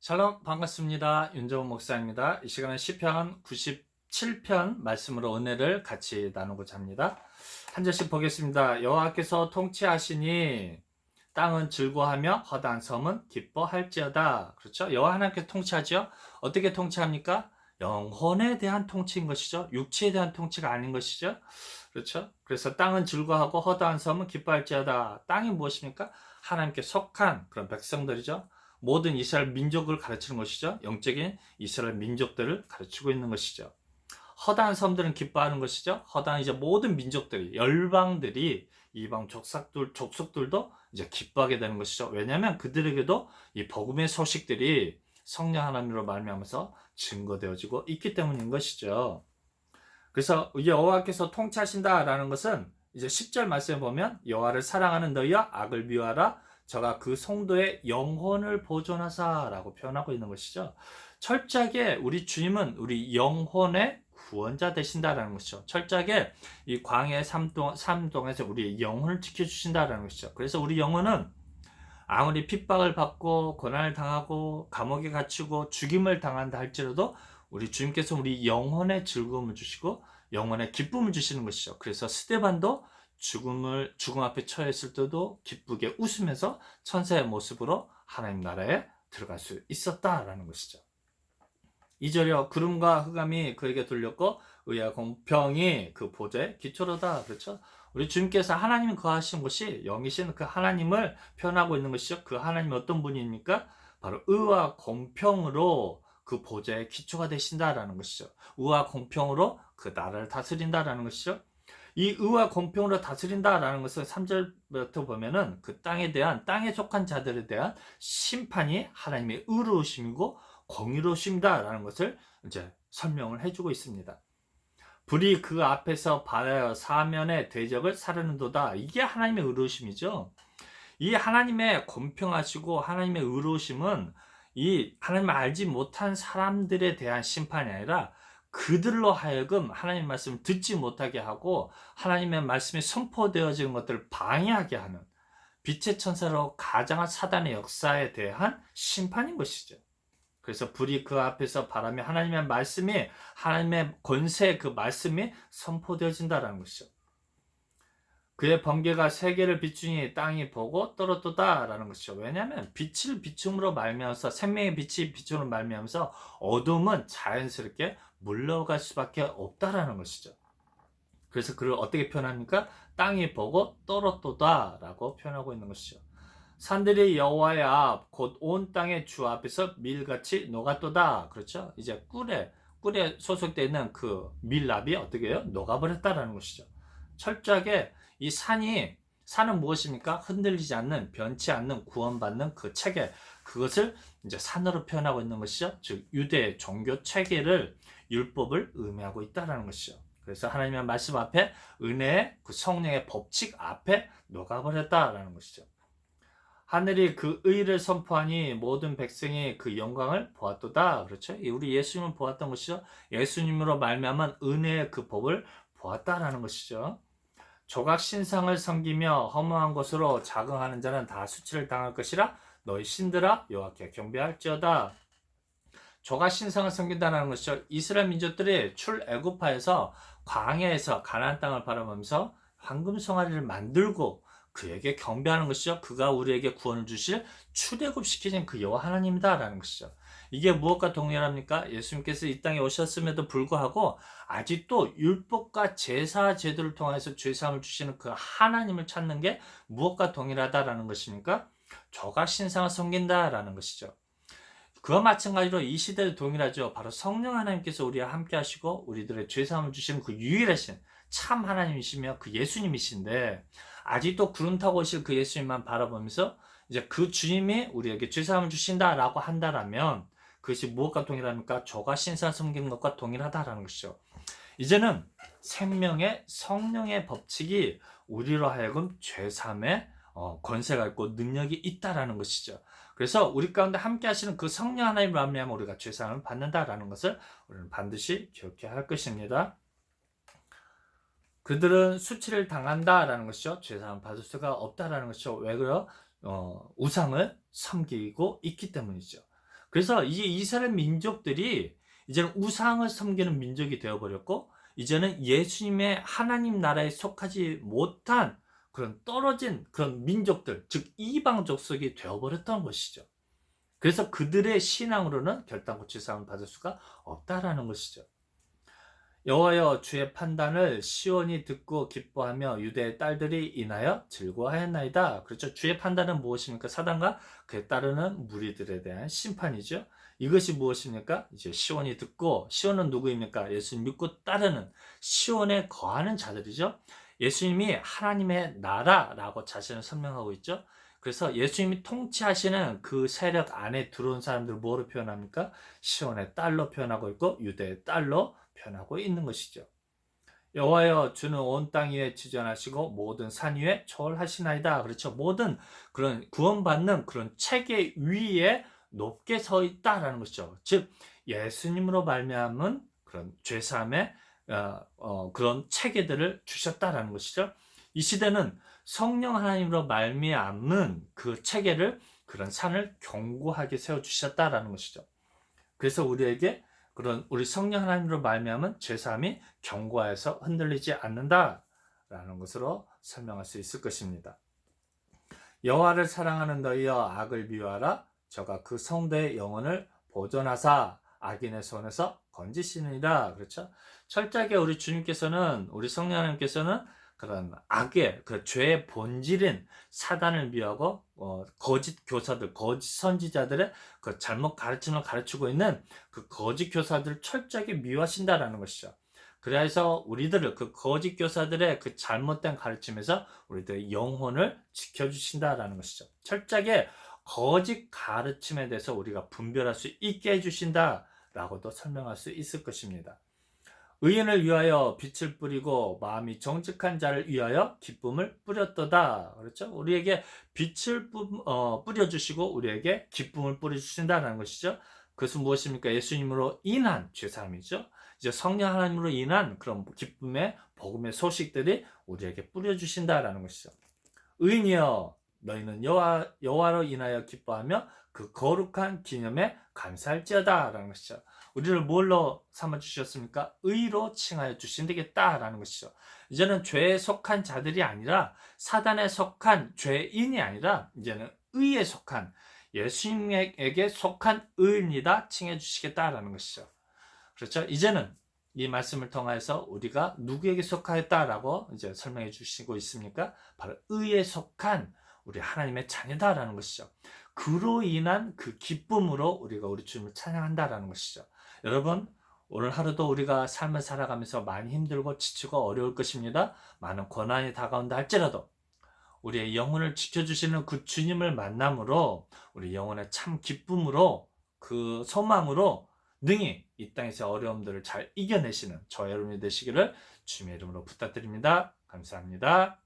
샬롬 반갑습니다. 윤정훈 목사입니다. 이 시간은 시편 97편 말씀으로 은혜를 같이 나누고자 합니다. 한 절씩 보겠습니다. 여호와께서 통치하시니 땅은 즐거워하며 허다한 섬은 기뻐할지어다. 그렇죠? 여호와 하나님께서 통치하죠. 어떻게 통치합니까? 영혼에 대한 통치인 것이죠. 육체에 대한 통치가 아닌 것이죠. 그렇죠? 그래서 땅은 즐거워하고 허다한 섬은 기뻐할지어다. 땅이 무엇입니까? 하나님께 속한 그런 백성들이죠. 모든 이스라엘 민족을 가르치는 것이죠. 영적인 이스라엘 민족들을 가르치고 있는 것이죠. 허다한 섬들은 기뻐하는 것이죠. 허다한 이제 모든 민족들이, 열방들이, 이방 족속들도 이제 기뻐하게 되는 것이죠. 왜냐하면 그들에게도 이 복음의 소식들이 성령 하나님으로 말미암아서 증거되어지고 있기 때문인 것이죠. 그래서 여호와께서 통치하신다라는 것은 이제 10절 말씀에 보면 여호와를 사랑하는 너희여 악을 미워하라 저가 그 성도의 영혼을 보존하사라고 표현하고 있는 것이죠. 철저하게 우리 주님은 우리 영혼의 구원자 되신다라는 것이죠. 철저하게 이 광야의 삶동에서 우리 영혼을 지켜주신다라는 것이죠. 그래서 우리 영혼은 아무리 핍박을 받고 고난을 당하고 감옥에 갇히고 죽임을 당한다 할지라도 우리 주님께서 우리 영혼의 즐거움을 주시고 영혼의 기쁨을 주시는 것이죠. 그래서 스데반도 죽음 앞에 처했을 때도 기쁘게 웃으면서 천사의 모습으로 하나님 나라에 들어갈 수 있었다라는 것이죠. 2절이요. 구름과 흑암이 그에게 들렸고 의와 공평이 그 보좌의 기초로다. 그렇죠? 우리 주님께서 하나님이 거하시는 곳이 영이신 그 하나님을 표현하고 있는 것이죠. 그 하나님이 어떤 분입니까? 바로 의와 공평으로 그 보좌의 기초가 되신다라는 것이죠. 의와 공평으로 그 나라를 다스린다라는 것이죠. 이 의와 공평으로 다스린다라는 것은 3절부터 보면은 그 땅에 속한 자들에 대한 심판이 하나님의 의로우심이고 공의로우심이다라는 것을 이제 설명을 해주고 있습니다. 불이 그 앞에서 발하여 사면의 대적을 사르는도다. 이게 하나님의 의로우심이죠. 이 하나님의 공평하시고 하나님의 의로우심은 이 하나님을 알지 못한 사람들에 대한 심판이 아니라 그들로 하여금 하나님 말씀을 듣지 못하게 하고 하나님의 말씀이 선포되어지는 것들을 방해하게 하는 빛의 천사로 가장한 사단의 역사에 대한 심판인 것이죠. 그래서 불이 그 앞에서 바라며 하나님의 말씀이 하나님의 권세 그 말씀이 선포되어진다는 것이죠. 그의 번개가 세계를 비추니 땅이 보고 떨어졌다라는 것이죠. 왜냐하면 빛을 비춤으로 말미암아서 생명의 빛이 비춤으로 말미암아서 어둠은 자연스럽게 물러갈 수밖에 없다라는 것이죠. 그래서 그를 어떻게 표현합니까? 땅이 보고 떨어졌다라고 표현하고 있는 것이죠. 산들이 여호와의 앞 곧 온 땅의 주 앞에서 밀같이 녹았도다. 그렇죠? 이제 꿀에 소속되어 있는 그 밀랍이 어떻게 해요? 녹아버렸다라는 것이죠. 철저하게 이 산은 무엇입니까? 흔들리지 않는, 변치 않는, 구원받는 그 체계, 그것을 이제 산으로 표현하고 있는 것이죠. 즉 유대 종교 체계를, 율법을 의미하고 있다라는 것이죠. 그래서 하나님의 말씀 앞에, 은혜의 그 성령의 법칙 앞에 녹아버렸다라는 것이죠. 하늘이 그 의를 선포하니 모든 백성이 그 영광을 보았도다. 그렇죠? 우리 예수님을 보았던 것이죠. 예수님으로 말미암은 은혜의 그 법을 보았다라는 것이죠. 조각 신상을 섬기며 허무한 것으로 자긍하는 자는 다 수치를 당할 것이라 너희 신들아 여호와께 경배할지어다. 조각 신상을 섬긴다는 것이죠. 이스라엘 민족들이 출애굽하에서 광야에서 가나안 땅을 바라보면서 황금 송아리를 만들고 그에게 경배하는 것이죠. 그가 우리에게 구원을 주실 출애굽시키신 그 여호와 하나님이다라는 것이죠. 이게 무엇과 동일합니까? 예수님께서 이 땅에 오셨음에도 불구하고 아직도 율법과 제사 제도를 통해서 죄사함을 주시는 그 하나님을 찾는 게 무엇과 동일하다라는 것입니까? 조각 신상을 섬긴다라는 것이죠. 그와 마찬가지로 이 시대도 동일하죠. 바로 성령 하나님께서 우리와 함께 하시고 우리들의 죄사함을 주시는 그 유일하신 참 하나님이시며 그 예수님이신데 아직도 구름 타고 오실 그 예수님만 바라보면서 이제 그 주님이 우리에게 죄사함을 주신다라고 한다라면 그것이 무엇과 동일합니까? 조가 신상 섬기는 것과 동일하다라는 것이죠. 이제는 생명의 성령의 법칙이 우리로 하여금 죄사함의 권세가 있고 능력이 있다라는 것이죠. 그래서 우리 가운데 함께 하시는 그 성령 하나님을 말미암아 우리가 죄사함을 받는다라는 것을 우리는 반드시 기억해야 할 것입니다. 그들은 수치를 당한다라는 것이죠. 죄사함 받을 수가 없다라는 것이죠. 왜 그래요? 우상을 섬기고 있기 때문이죠. 그래서 이제 이스라엘 민족들이 이제는 우상을 섬기는 민족이 되어버렸고, 이제는 예수님의 하나님 나라에 속하지 못한 그런 떨어진 그런 민족들, 즉 이방 족속이 되어버렸던 것이죠. 그래서 그들의 신앙으로는 결단코 지상을 받을 수가 없다라는 것이죠. 여호와여, 주의 판단을 시온이 듣고 기뻐하며 유대의 딸들이 인하여 즐거워하였나이다. 그렇죠. 주의 판단은 무엇입니까? 사단과 그에 따르는 무리들에 대한 심판이죠. 이것이 무엇입니까? 이제 시온이 듣고, 시온은 누구입니까? 예수님 믿고 따르는 시온에 거하는 자들이죠. 예수님이 하나님의 나라라고 자신을 설명하고 있죠. 그래서 예수님이 통치하시는 그 세력 안에 들어온 사람들을 뭐로 표현합니까? 시온의 딸로 표현하고 있고, 유대의 딸로 표현하고 있는 것이죠. 여호와여, 주는 온 땅 위에 지존하시고 모든 산 위에 초월하시나이다. 그렇죠. 모든 그런 구원받는 그런 체계 위에 높게 서 있다라는 것이죠. 즉 예수님으로 말미암은 그런 죄사함의 그런 체계들을 주셨다라는 것이죠. 이 시대는 성령 하나님으로 말미암은 그 체계를, 그런 산을 견고하게 세워 주셨다라는 것이죠. 그래서 우리에게 그런 우리 성령 하나님으로 말미암은 죄사함이 견고하여서 흔들리지 않는다라는 것으로 설명할 수 있을 것입니다. 여호와를 사랑하는 너희여, 악을 미워하라. 저가 그 성도의 영혼을 보존하사 악인의 손에서 건지시느니라. 그렇죠? 철저하게 우리 주님께서는, 우리 성령 하나님께서는 그런 악의, 그 죄의 본질인 사단을 미워하고 거짓 교사들, 거짓 선지자들의 그 잘못 가르침을 가르치고 있는 그 거짓 교사들을 철저하게 미워하신다라는 것이죠. 그래서 우리들을 그 거짓 교사들의 그 잘못된 가르침에서 우리들의 영혼을 지켜주신다라는 것이죠. 철저하게 거짓 가르침에 대해서 우리가 분별할 수 있게 해주신다라고도 설명할 수 있을 것입니다. 의인을 위하여 빛을 뿌리고 마음이 정직한 자를 위하여 기쁨을 뿌렸도다. 그렇죠? 우리에게 빛을 뿌려주시고 우리에게 기쁨을 뿌려주신다는 것이죠. 그것은 무엇입니까? 예수님으로 인한 죄사함이죠. 이제 성령 하나님으로 인한 그런 기쁨의 복음의 소식들이 우리에게 뿌려주신다라는 것이죠. 의인이여, 너희는 여호와로 인하여 기뻐하며 그 거룩한 기념에 감사할지어다 라는 것이죠. 우리를 뭘로 삼아주셨습니까? 의로 칭하여 주신다라는 것이죠. 이제는 죄에 속한 자들이 아니라, 사단에 속한 죄인이 아니라 이제는 의에 속한, 예수님에게 속한 의인이다 칭해 주시겠다라는 것이죠. 그렇죠? 이제는 이 말씀을 통해서 우리가 누구에게 속하였다라고 이제 설명해 주시고 있습니까? 바로 의에 속한 우리 하나님의 자녀다라는 것이죠. 그로 인한 그 기쁨으로 우리가 우리 주님을 찬양한다라는 것이죠. 여러분, 오늘 하루도 우리가 삶을 살아가면서 많이 힘들고 지치고 어려울 것입니다. 많은 고난이 다가온다 할지라도 우리의 영혼을 지켜주시는 그 주님을 만남으로 우리 영혼의 참 기쁨으로, 그 소망으로 능히 이 땅에서 어려움들을 잘 이겨내시는 저 여러분이 되시기를 주님의 이름으로 부탁드립니다. 감사합니다.